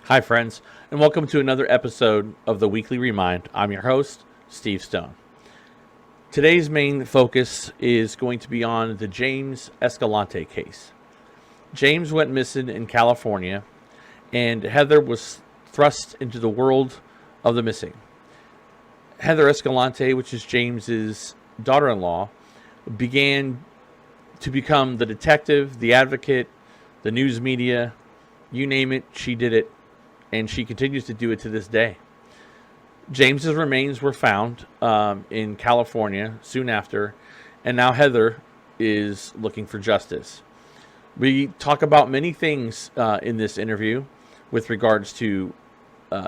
Hi, friends, and welcome to another episode of the Weekly Remind. I'm your host, Steve Stone. Today's main focus is going to be on the James Escalante case. James went missing in California, and Heather was thrust into the world of the missing. Heather Escalante, which is James's daughter-in-law, began to become the detective, the advocate, the news media, you name it, she did it. And she continues to do it to this day. James's remains were found in California soon after, and now Heather is looking for justice. We talk about many things in this interview with regards to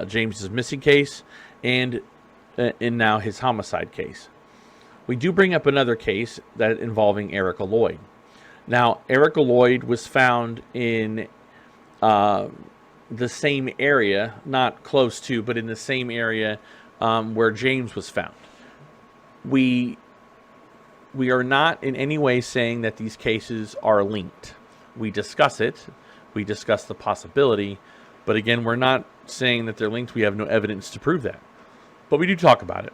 James's missing case and now his homicide case. We do bring up another case that involving Erica Lloyd. Now, Erica Lloyd was found in the same area, not close to, but in the same area where James was found. We are not in any way saying that these cases are linked. We discuss it. We discuss the possibility. But again, we're not saying that they're linked. We have no evidence to prove that. But we do talk about it.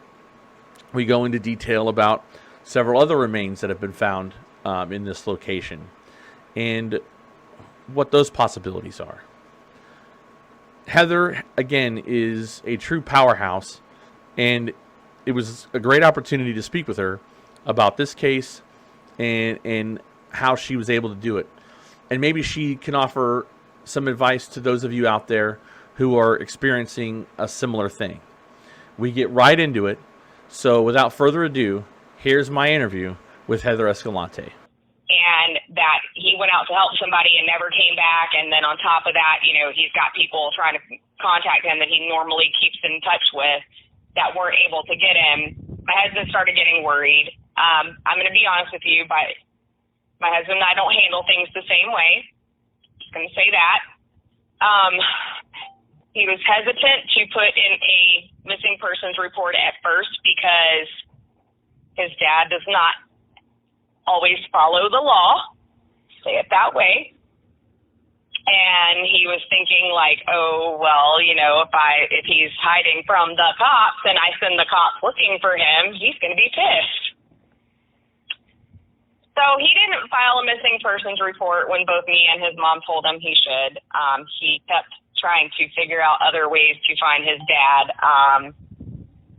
We go into detail about several other remains that have been found in this location and what those possibilities are. Heather, again, is a true powerhouse, and it was a great opportunity to speak with her about this case and how she was able to do it. And maybe she can offer some advice to those of you out there who are experiencing a similar thing. We get right into it. So without further ado, here's my interview with Heather Escalante. And that he went out to help somebody and never came back. And then on top of that, he's got people trying to contact him that he normally keeps in touch with that weren't able to get him. My husband started getting worried. I'm going to be honest with you, but my husband and I don't handle things the same way. Just going to say that. He was hesitant to put in a missing persons report at first because his dad does not always follow the law, say it that way. And he was thinking like, oh, well, if he's hiding from the cops and I send the cops looking for him, he's going to be pissed. So he didn't file a missing persons report when both me and his mom told him he should. He kept trying to figure out other ways to find his dad.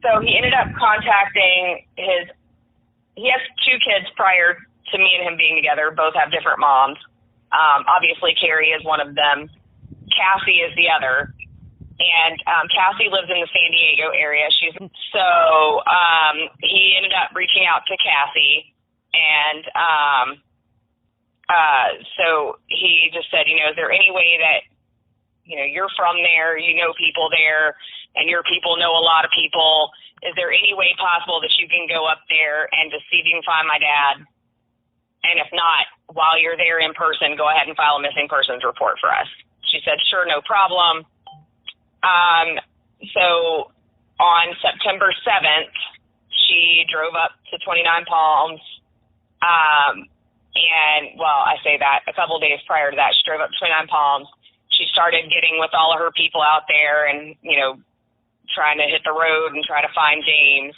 So he ended up contacting he has two kids prior to me and him being together. Both have different moms. Obviously, Carrie is one of them. Cassie is the other. And Cassie lives in the San Diego area. He ended up reaching out to Cassie. And so he just said, is there any way that, you're from there, people there, and your people know a lot of people. Is there any way possible that you can go up there and just see if you can find my dad? And if not, while you're there in person, go ahead and file a missing persons report for us. She said, sure, no problem. So on September 7th, she drove up to 29 Palms. I say that a couple of days prior to that, she drove up to 29 Palms. She started getting with all of her people out there and, trying to hit the road and try to find James.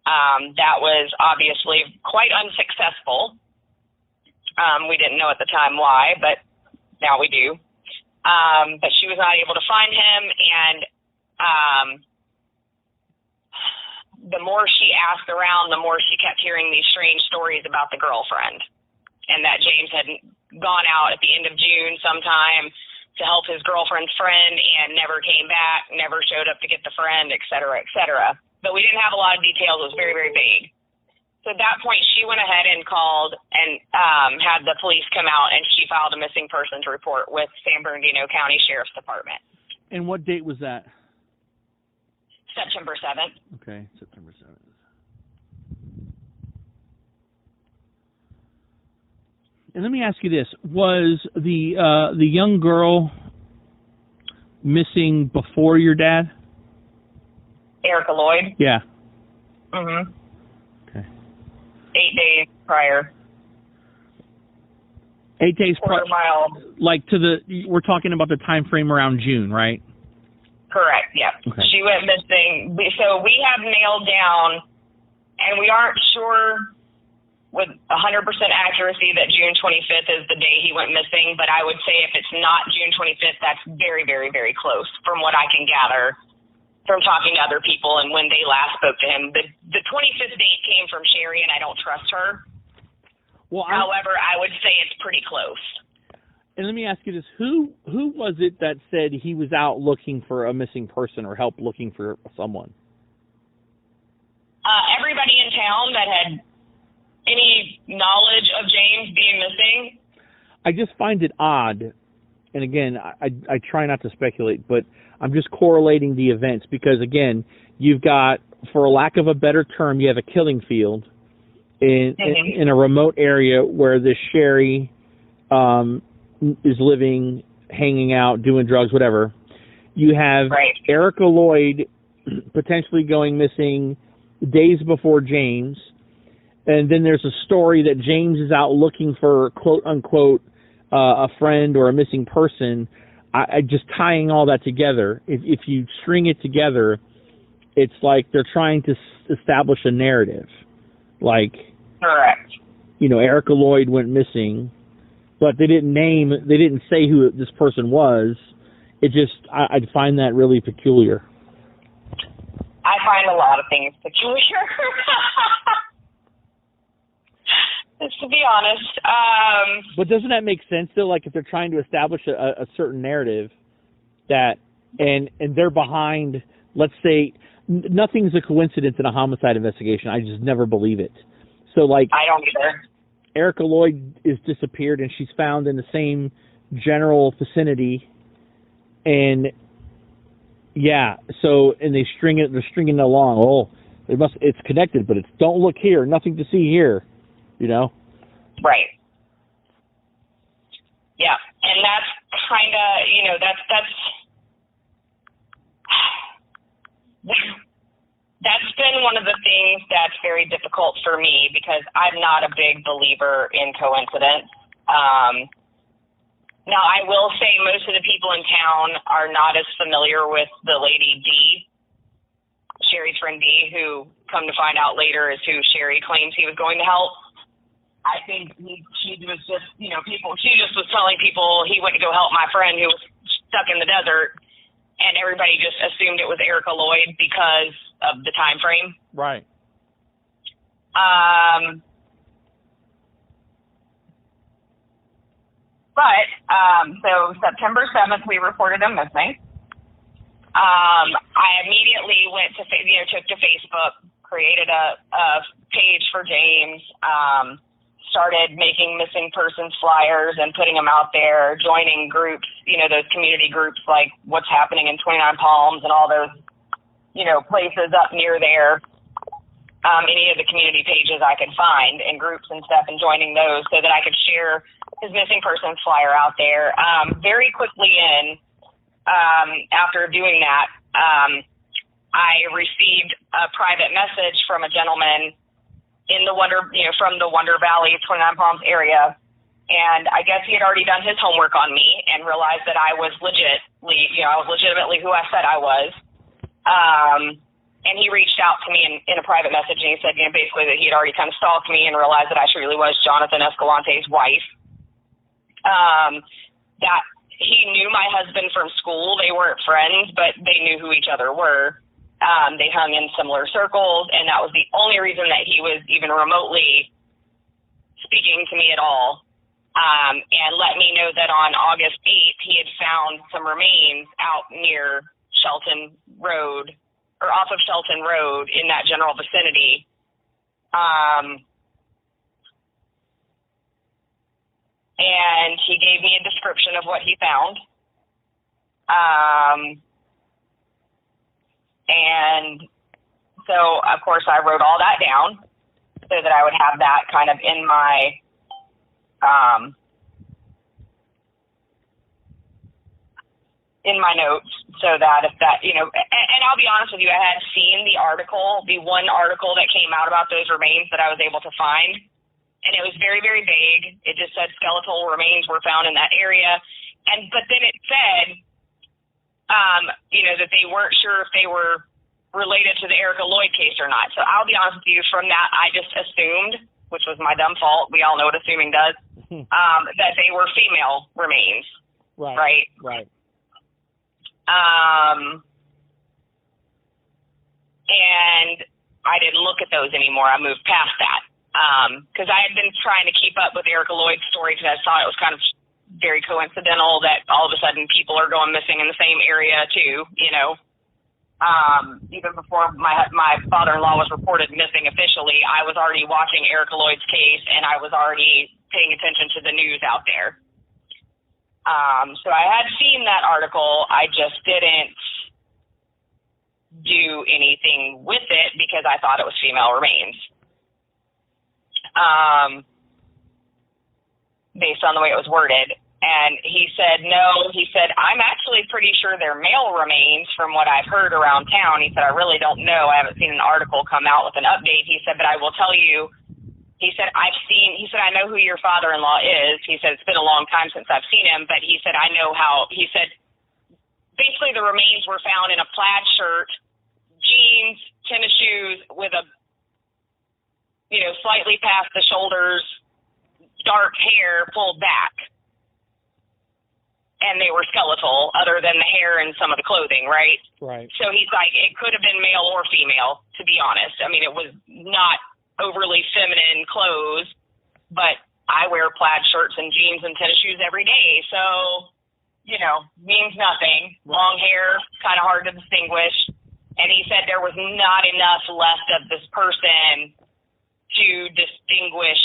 That was obviously quite unsuccessful. We didn't know at the time why, but now we do. But she was not able to find him, and the more she asked around, the more she kept hearing these strange stories about the girlfriend, and that James had gone out at the end of June sometime to help his girlfriend's friend and never came back, never showed up to get the friend, et cetera, et cetera. But we didn't have a lot of details. It was very, very vague. So at that point, she went ahead and called and had the police come out, and she filed a missing persons report with San Bernardino County Sheriff's Department. And what date was that? September 7th. Okay, September 7th. And let me ask you this: was the young girl missing before your dad? Erica Lloyd? Yeah. Mm-hmm. Okay. 8 days prior. 8 days prior. Quarter mile. Like we're talking about the time frame around June, right? Correct, yeah. Okay. She went missing. So we have nailed down, and we aren't sure with 100% accuracy that June 25th is the day he went missing, but I would say if it's not June 25th, that's very, very, very close from what I can gather from talking to other people and when they last spoke to him. The 25th date came from Sherry, and I don't trust her. Well, however, I would say it's pretty close. And let me ask you this: Who was it that said he was out looking for a missing person or help looking for someone? Everybody in town that had any knowledge of James being missing. I just find it odd, and again, I try not to speculate, but I'm just correlating the events because, again, you've got, for lack of a better term, you have a killing field in a remote area where this Sherry is living, hanging out, doing drugs, whatever. You have Erica Lloyd potentially going missing days before James. And then there's a story that James is out looking for, quote unquote, a friend or a missing person. I just tying all that together. If you string it together, it's like they're trying to establish a narrative. Like, correct. You know, Erica Lloyd went missing, but they didn't say who this person was. It just, I find that really peculiar. I find a lot of things peculiar. To be honest. But doesn't that make sense, though? Like, if they're trying to establish a certain narrative that, and they're behind, let's say, nothing's a coincidence in a homicide investigation. I just never believe it. So, like, I don't either. Erica Lloyd is disappeared, and she's found in the same general vicinity, and yeah, so, and they're stringing it along. Oh, it's connected, but it's don't look here, nothing to see here. You know? Right. Yeah. And that's kind of, you know, that's been one of the things that's very difficult for me because I'm not a big believer in coincidence. Now, I will say most of the people in town are not as familiar with the lady D, Sherry's friend D, who, come to find out later, is who Sherry claims he was going to help. I think she was just, you know, she just was telling people he went to go help my friend who was stuck in the desert, and everybody just assumed it was Erica Lloyd because of the time frame. Right. So September 7th, we reported him missing. I immediately took to Facebook, created a page for James, started making missing persons flyers and putting them out there, joining groups, you know, those community groups like What's Happening in 29 Palms and all those, you know, places up near there, any of the community pages I could find and groups and stuff, and joining those so that I could share his missing persons flyer out there. Very quickly after doing that, I received a private message from a gentleman in the from the Wonder Valley, 29 Palms area. And I guess he had already done his homework on me and realized that I was legitimately who I said I was. And he reached out to me in a private message, and he said, you know, basically that he had already kind of stalked me and realized that I truly was Jonathan Escalante's wife. That he knew my husband from school. They weren't friends, but they knew who each other were. They hung in similar circles, and that was the only reason that he was even remotely speaking to me at all. And let me know that on August 8th, he had found some remains out near Shelton Road, or off of Shelton Road in that general vicinity. And he gave me a description of what he found. And so, of course, I wrote all that down so that I would have that kind of in my notes, so that if that, you know, and I'll be honest with you, I had seen the one article that came out about those remains that I was able to find, and it was very, very vague. It just said skeletal remains were found in that area, but then it said that they weren't sure if they were related to the Erica Lloyd case or not. So I'll be honest with you, from that, I just assumed, which was my dumb fault, we all know what assuming does, that they were female remains. Right. And I didn't look at those anymore. I moved past that. Because I had been trying to keep up with Erica Lloyd's story because I thought it was kind of very coincidental that all of a sudden people are going missing in the same area too, Even before my father-in-law was reported missing officially, I was already watching Erica Lloyd's case and I was already paying attention to the news out there. So I had seen that article. I just didn't do anything with it because I thought it was female remains. Based on the way it was worded. And he said, no, he said, I'm actually pretty sure they're male remains from what I've heard around town. He said, I really don't know. I haven't seen an article come out with an update. He said, but I will tell you, he said, I know who your father-in-law is. He said, it's been a long time since I've seen him, but he said, I know how, he said, basically the remains were found in a plaid shirt, jeans, tennis shoes with a, slightly past the shoulders, dark hair pulled back. And they were skeletal other than the hair and some of the clothing, right? Right. So he's like, it could have been male or female, to be honest. I mean, it was not overly feminine clothes, but I wear plaid shirts and jeans and tennis shoes every day. So, means nothing. Right. Long hair, kind of hard to distinguish. And he said there was not enough left of this person to distinguish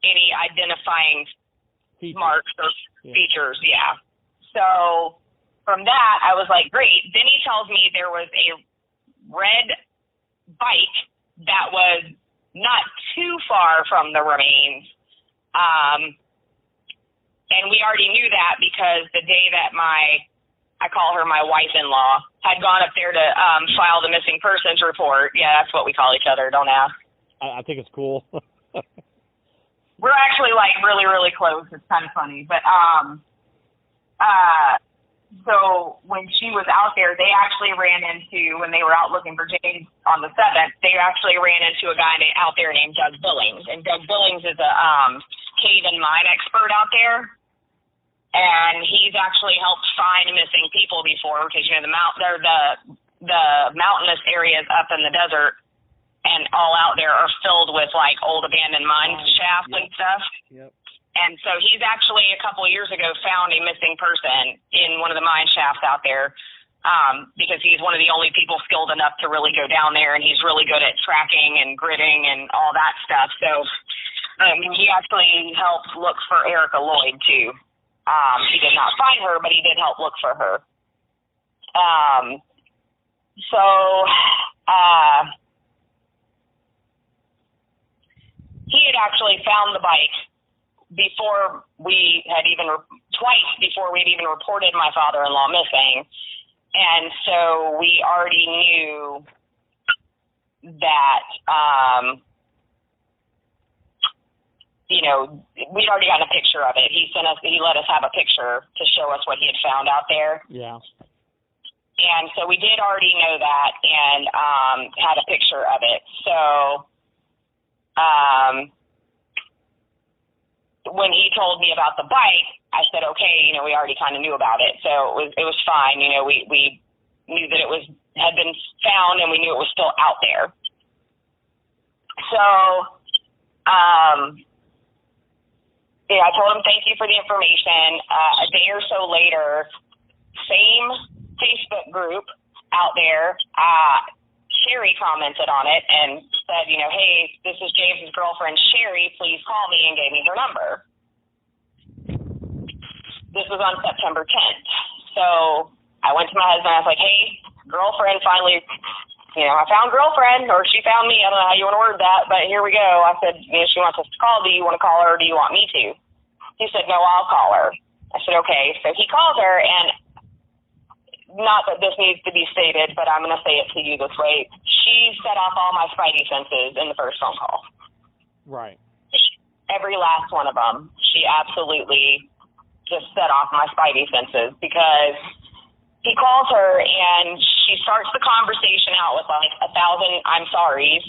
any identifying marks or features. Yeah. So from that, I was like, great. Then he tells me there was a red bike that was not too far from the remains. And we already knew that because the day that I call her my wife-in-law, had gone up there to file the missing persons report. Yeah, that's what we call each other. Don't ask. I think it's cool. We're actually really, really close. It's kind of funny. But so when she was out there, they actually ran into, when they were out looking for James on the 7th, they actually ran into a guy out there named Doug Billings. And Doug Billings is a cave and mine expert out there. And he's actually helped find missing people before because, the mountainous areas up in the desert and all out there are filled with old abandoned mine shafts and stuff. Yep. And so he's actually a couple of years ago found a missing person in one of the mine shafts out there because he's one of the only people skilled enough to really go down there, and he's really good at tracking and gridding and all that stuff. So he actually helped look for Erica Lloyd too. He did not find her, but he did help look for her. He had actually found the bike twice before we had even reported my father-in-law missing. And so we already knew that, we'd already gotten a picture of it. He let us have a picture to show us what he had found out there. Yeah. And so we did already know that and had a picture of it. So when he told me about the bike, I said, okay, we already kind of knew about it. So it was fine. We knew that it had been found and we knew it was still out there. So, I told him, thank you for the information. A day or so later, same Facebook group out there, Sherry commented on it and said, hey, this is James's girlfriend, Sherry, please call me, and gave me her number. This was on September 10th. So I went to my husband, I was like, hey, girlfriend finally, I found girlfriend, or she found me. I don't know how you want to word that, but here we go. I said, she wants us to call. Do you want to call her or do you want me to? He said, no, I'll call her. I said, okay. So he called her, and not that this needs to be stated, but I'm going to say it to you this way. She set off all my spidey senses in the first phone call. Right. Every last one of them. She absolutely just set off my spidey senses because he calls her, and she starts the conversation out with like 1,000 I'm sorries,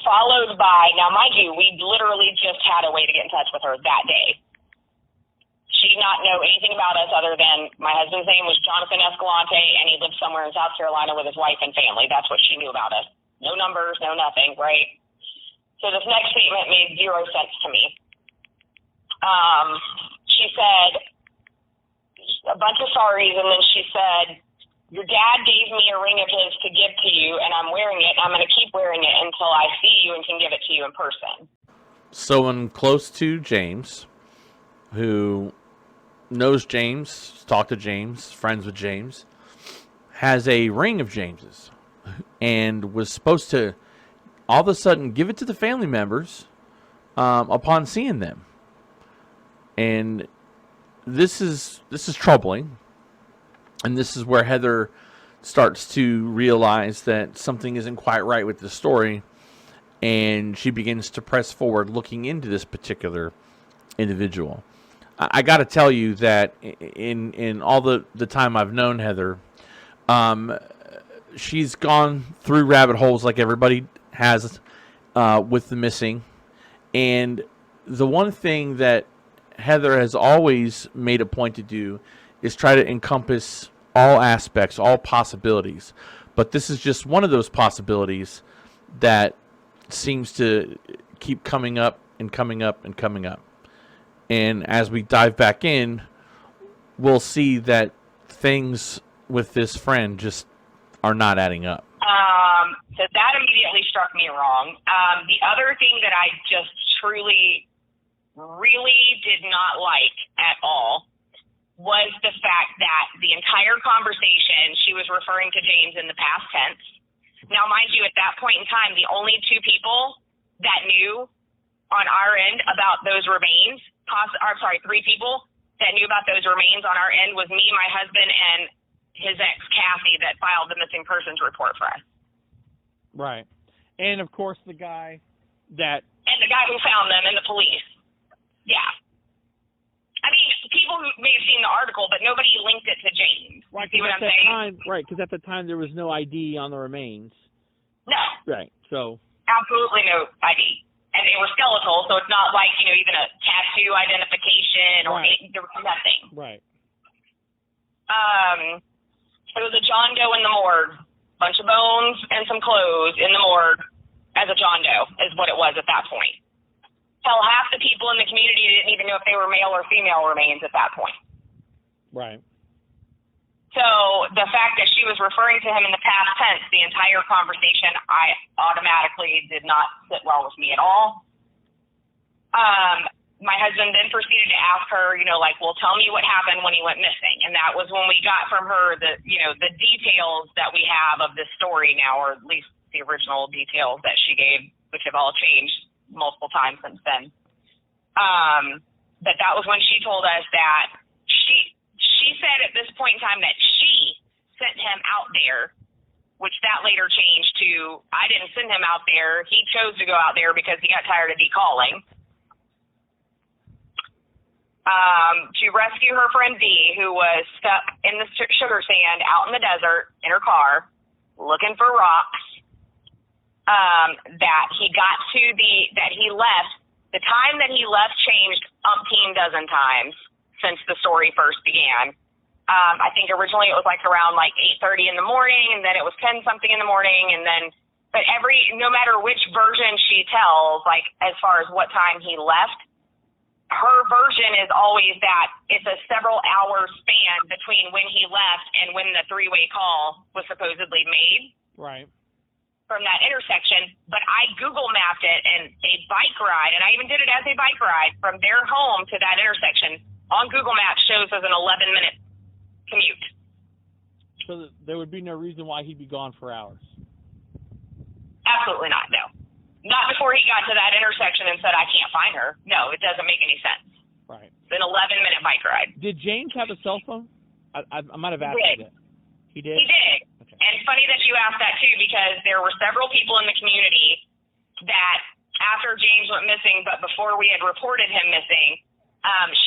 followed by, now mind you, we literally just had a way to get in touch with her that day. She did not know anything about us other than my husband's name was Jonathan Escalante, and he lived somewhere in South Carolina with his wife and family. That's what she knew about us. No numbers, no nothing, right? So this next statement made zero sense to me. She said a bunch of sorries, and then she said, your dad gave me a ring of his to give to you, and I'm wearing it. I'm going to keep wearing it until I see you and can give it to you in person. Someone close to James, who knows James, talked to James, friends with James, has a ring of James's, and was supposed to all of a sudden give it to the family members upon seeing them. And this is troubling, and this is where Heather starts to realize that something isn't quite right with the story, and she begins to press forward looking into this particular individual. I got to tell you that in all the time I've known Heather, she's gone through rabbit holes like everybody has with the missing, and the one thing that Heather has always made a point to do is try to encompass all aspects, all possibilities. But this is just one of those possibilities that seems to keep coming up and coming up and coming up. And as we dive back in, we'll see that things with this friend just are not adding up. So that immediately struck me wrong. The other thing that I just truly really did not like at all was the fact that the entire conversation she was referring to James in the past tense. Now, mind you, at that point in time, the only two people that knew on our end about those remains, three people that knew about those remains on our end was me, my husband, and his ex, Kathy, that filed the missing persons report for us. Right. And, of course, the guy who found them and the police. Yeah. I mean, people who may have seen the article, but nobody linked it to James. Right, see what I'm saying? Right, because at the time there was no ID on the remains. No. Right, so. Absolutely no ID. And they were skeletal, so it's not like, even a tattoo identification or there was nothing. Right. It was a John Doe in the morgue. Bunch of bones and some clothes in the morgue as a John Doe is what it was at that point. Hell, half the people in the community didn't even know if they were male or female remains at that point. Right. So the fact that she was referring to him in the past tense, the entire conversation, I automatically did not sit well with me at all. My husband then proceeded to ask her, well, tell me what happened when he went missing. And that was when we got from her the details that we have of this story now, or at least the original details that she gave, which have all changed multiple times since then. But that was when she told us that she said at this point in time that she sent him out there, which that later changed to, I didn't send him out there. He chose to go out there because he got tired of decalling. To rescue her friend B, who was stuck in the sugar sand out in the desert in her car, looking for rocks. That he left. The time that he left changed umpteen dozen times since the story first began. I think originally it was around 8:30 in the morning, and then it was 10 something in the morning, and then, but no matter which version she tells, as far as what time he left, her version is always that it's a several hour span between when he left and when the three-way call was supposedly made. Right. From that intersection, but I Google mapped it, and a bike ride, and I even did it as a bike ride from their home to that intersection on Google Maps shows as an 11-minute commute. So there would be no reason why he'd be gone for hours. Absolutely not, no. Not before he got to that intersection and said, I can't find her. No, it doesn't make any sense. Right. It's an 11-minute bike ride. Did James have a cell phone? I might have asked you that. He did? He did. Okay. And it's funny that you asked that, too, because there were several people in the community that, after James went missing, but before we had reported him missing,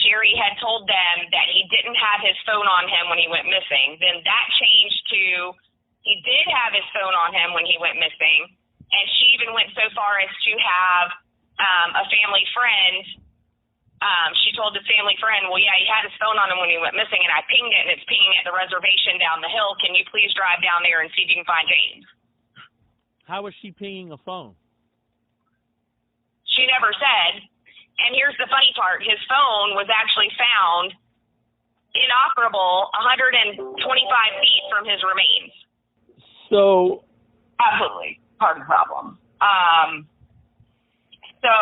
Sherry had told them that he didn't have his phone on him when he went missing. Then that changed to he did have his phone on him when he went missing. And she even went so far as to have a family friend. She told his family friend, well, yeah, he had his phone on him when he went missing, and I pinged it, and it's pinging at the reservation down the hill. Can you please drive down there and see if you can find James? How was she pinging a phone? She never said. And here's the funny part. His phone was actually found inoperable 125 feet from his remains. So absolutely part of the problem. So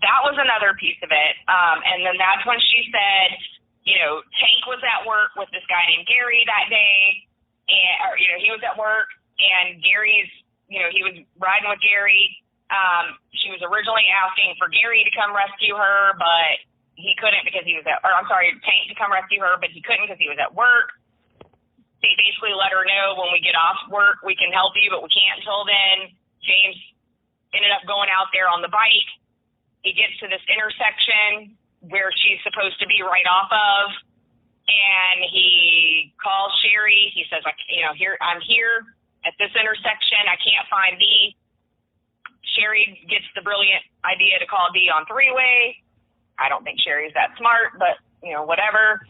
that was another piece of it. And then that's when she said, Tank was at work with this guy named Gary that day. And, he was at work, and Gary's, he was riding with Gary. She was originally asking for Gary to come rescue her, but he couldn't because he was Tank to come rescue her, but he couldn't because he was at work. They basically let her know, when we get off work, we can help you, but we can't until then. James ended up going out there on the bike. He gets to this intersection where she's supposed to be right off of, and he calls Sherry. He says, I'm here at this intersection. I can't find Dee. Sherry gets the brilliant idea to call Dee on three-way. I don't think Sherry's that smart, but, whatever.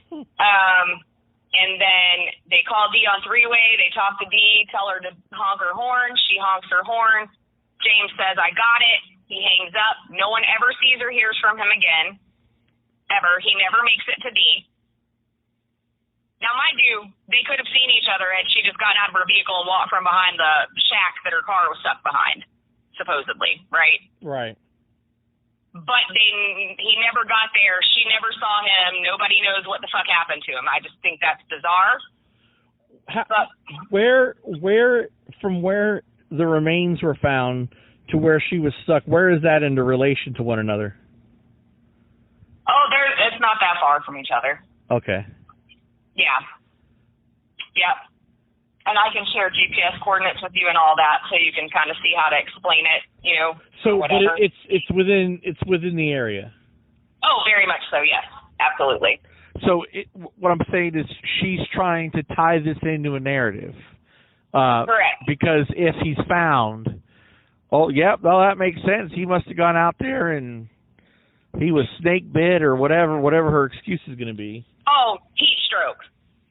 And then they call Dee on three-way. They talk to Dee, tell her to honk her horn. She honks her horn. James says, I got it. He hangs up. No one ever sees or hears from him again. Ever. He never makes it to Dee. Now, mind you, they could have seen each other had she just gotten out of her vehicle and walked from behind the shack that her car was stuck behind, supposedly, right? Right. But he never got there. She never saw him. Nobody knows what the fuck happened to him. I just think that's bizarre. From where the remains were found to where she was stuck, where is that in relation to one another? Oh, it's not that far from each other. Okay. Yeah. Yep. And I can share GPS coordinates with you and all that, so you can kind of see how to explain it, So, whatever. but it's within the area. Oh, very much so. Yes, absolutely. So what I'm saying is she's trying to tie this into a narrative. Correct. Because if he's found, that makes sense. He must have gone out there and he was snake bit or whatever her excuse is going to be. Oh, heat stroke.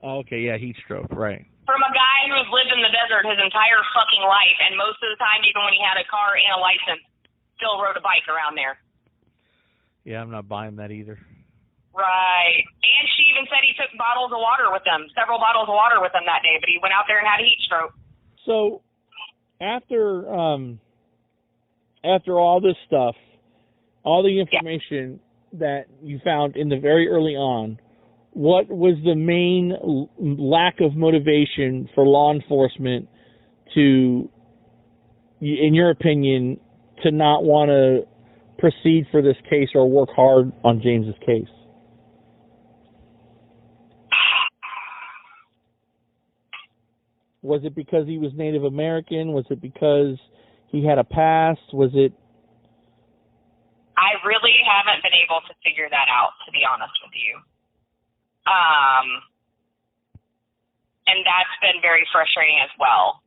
Oh, okay, yeah, heat stroke, right. From a guy who has lived in the desert his entire fucking life, and most of the time, even when he had a car and a license, still rode a bike around there. Yeah, I'm not buying that either. Right. And she even said he took bottles of water with him, several bottles of water with him that day, but he went out there and had a heat stroke. So, after all this stuff, all the information that you found in the very early on, what was the main lack of motivation for law enforcement to, in your opinion, to not want to proceed for this case or work hard on James's case? Was it because he was Native American? Was it because he had a past? Was it? I really haven't been able to figure that out, to be honest with you. And that's been very frustrating as well.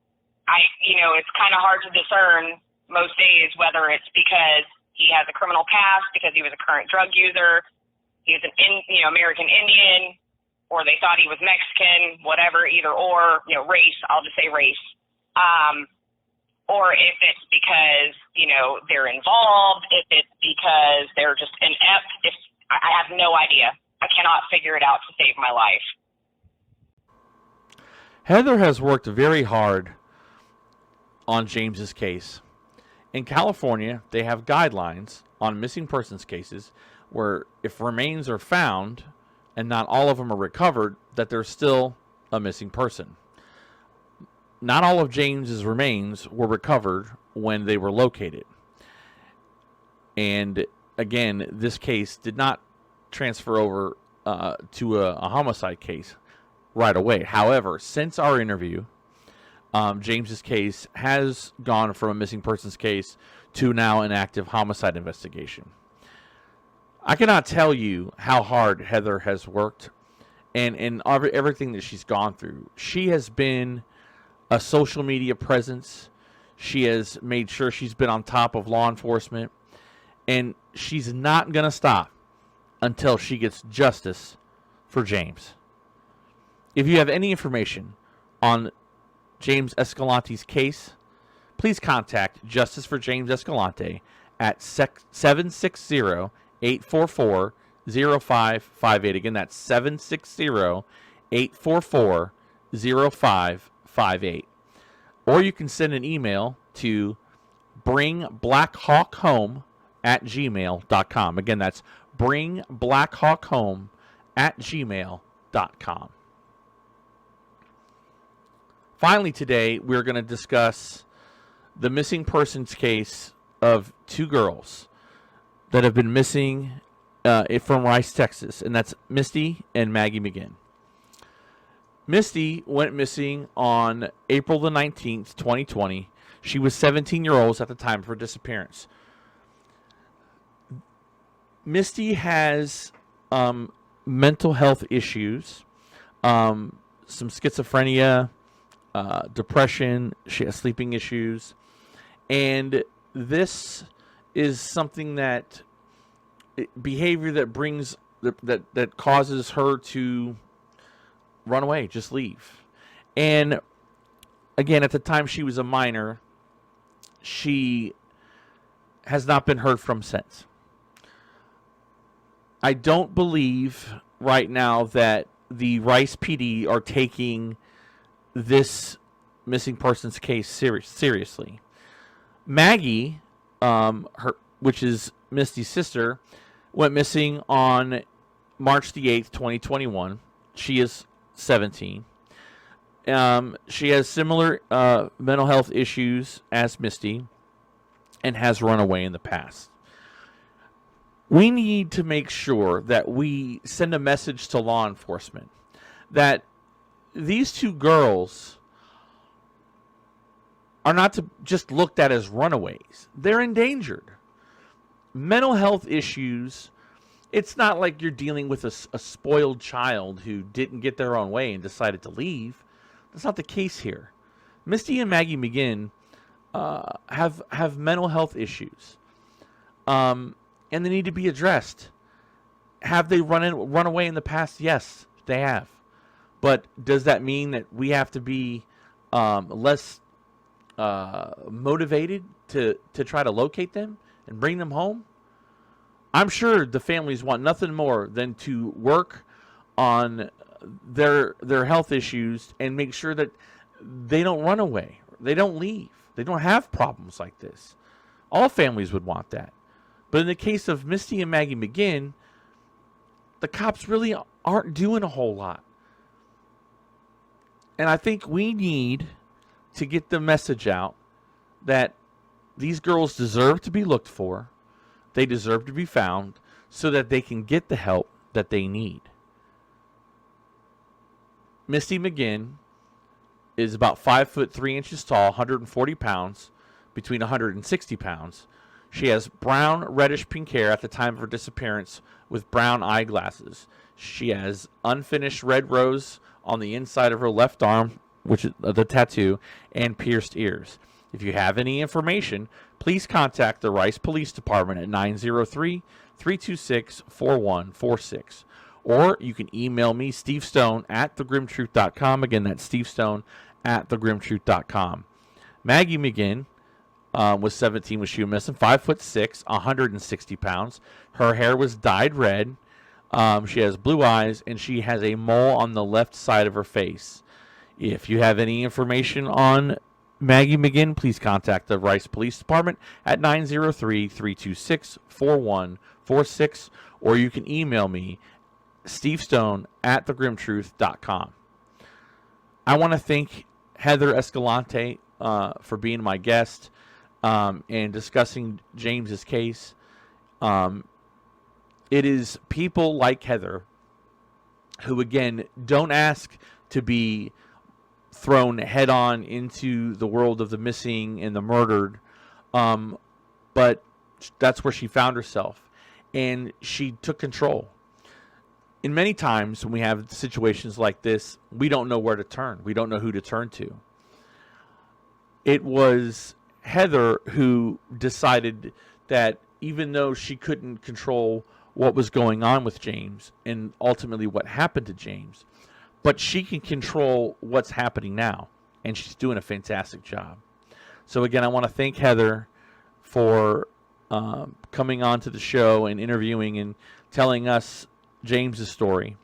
It's kind of hard to discern most days whether it's because he has a criminal past, because he was a current drug user, he was an American Indian, or they thought he was Mexican, whatever, either or, race, I'll just say race. Or if it's because, they're involved, if it's because they're just inept, I have no idea. I cannot figure it out to save my life. Heather has worked very hard on James's case. In California, they have guidelines on missing persons cases where if remains are found and not all of them are recovered, that there's still a missing person. Not all of James's remains were recovered when they were located. And again, this case did not transfer over to a homicide case right away. However, since our interview, James's case has gone from a missing persons case to now an active homicide investigation. I cannot tell you how hard Heather has worked and everything that she's gone through. She has been a social media presence. She has made sure she's been on top of law enforcement. And she's not going to stop until she gets justice for James. If you have any information on James Escalante's case, please contact Justice for James Escalante at 760-844-0558. Again, that's 760-844-0558. Or you can send an email to bringblackhawkhome@gmail.com. Again, that's bringblackhawkhome@gmail.com. Finally, today, we're going to discuss the missing persons case of two girls that have been missing from Rice, Texas, and that's Misty and Maggie Mcginn. Misty went missing on April the 19th, 2020. She was 17 years old at the time of her disappearance. Misty has mental health issues, some schizophrenia, depression. She has sleeping issues. And this is something that behavior that brings that causes her to run away, just leave. And again, at the time she was a minor, she has not been heard from since. I don't believe right now that the Rice PD are taking this missing persons case seriously. Maggie, which is Misty's sister, went missing on March the 8th, 2021. She is 17. She has similar mental health issues as Misty and has run away in the past. We need to make sure that we send a message to law enforcement that these two girls are not to just looked at as runaways. They're endangered. Mental health issues, it's not like you're dealing with a spoiled child who didn't get their own way and decided to leave. That's not the case here. Misty and Maggie Mcginn have mental health issues, and they need to be addressed. Have they run away in the past? Yes, they have. But does that mean that we have to be less motivated to try to locate them and bring them home? I'm sure the families want nothing more than to work on their health issues and make sure that they don't run away, they don't leave, they don't have problems like this. All families would want that. But in the case of Misty and Maggie Mcginn, the cops really aren't doing a whole lot. And I think we need to get the message out that these girls deserve to be looked for. They deserve to be found so that they can get the help that they need. Misty Mcginn is about 5'3" tall, 140 pounds, between 160 pounds. She has brown, reddish pink hair at the time of her disappearance with brown eyeglasses. She has unfinished red rose on the inside of her left arm, which is the tattoo, and pierced ears. If you have any information, please contact the Rice Police Department at 903-326-4146. Or you can email me, Steve Stone, at thegrimtruth.com. Again, that's Steve Stone at thegrimtruth.com. Maggie Mcginn was 17 when she was missing, 5'6", 160 pounds. Her hair was dyed red. She has blue eyes, and she has a mole on the left side of her face. If you have any information on Maggie Mcginn, please contact the Rice Police Department at 903-326-4146, or you can email me, Steve Stone at thegrimtruth.com. I want to thank Heather Escalante for being my guest and discussing James's case. It is people like Heather who, again, don't ask to be thrown head on into the world of the missing and the murdered, but that's where she found herself. and she took control. In many times when we have situations like this, we don't know where to turn. We don't know who to turn to. It was Heather who decided that even though she couldn't control what was going on with James and ultimately what happened to James, but she can control what's happening now, and she's doing a fantastic job. So again, I want to thank Heather for coming on to the show and interviewing and telling us James's story.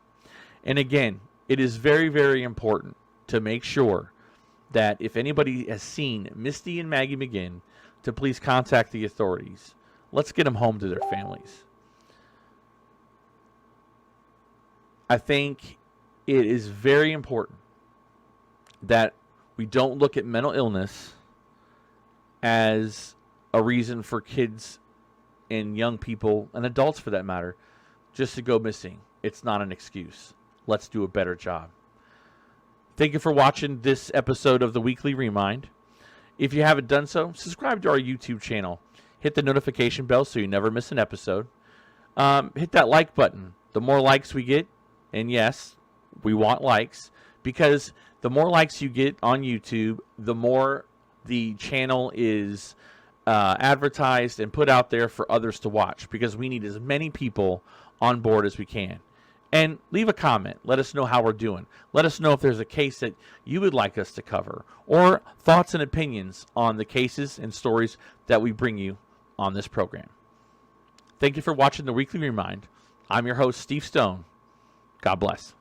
And again, it is very, very important to make sure that if anybody has seen Misty and Maggie Mcginn, to please contact the authorities. Let's get them home to their families. I think it is very important that we don't look at mental illness as a reason for kids and young people, and adults for that matter, just to go missing. It's not an excuse. Let's do a better job. Thank you for watching this episode of the Weekly Remind. If you haven't done so, subscribe to our YouTube channel. Hit the notification bell so you never miss an episode. Hit that like button. The more likes we get, and yes, we want likes, because the more likes you get on YouTube, the more the channel is advertised and put out there for others to watch, because we need as many people on board as we can. And leave a comment. Let us know how we're doing. Let us know if there's a case that you would like us to cover, or thoughts and opinions on the cases and stories that we bring you on this program. Thank you for watching the Weekly Remind. I'm your host, Steve Stone. God bless.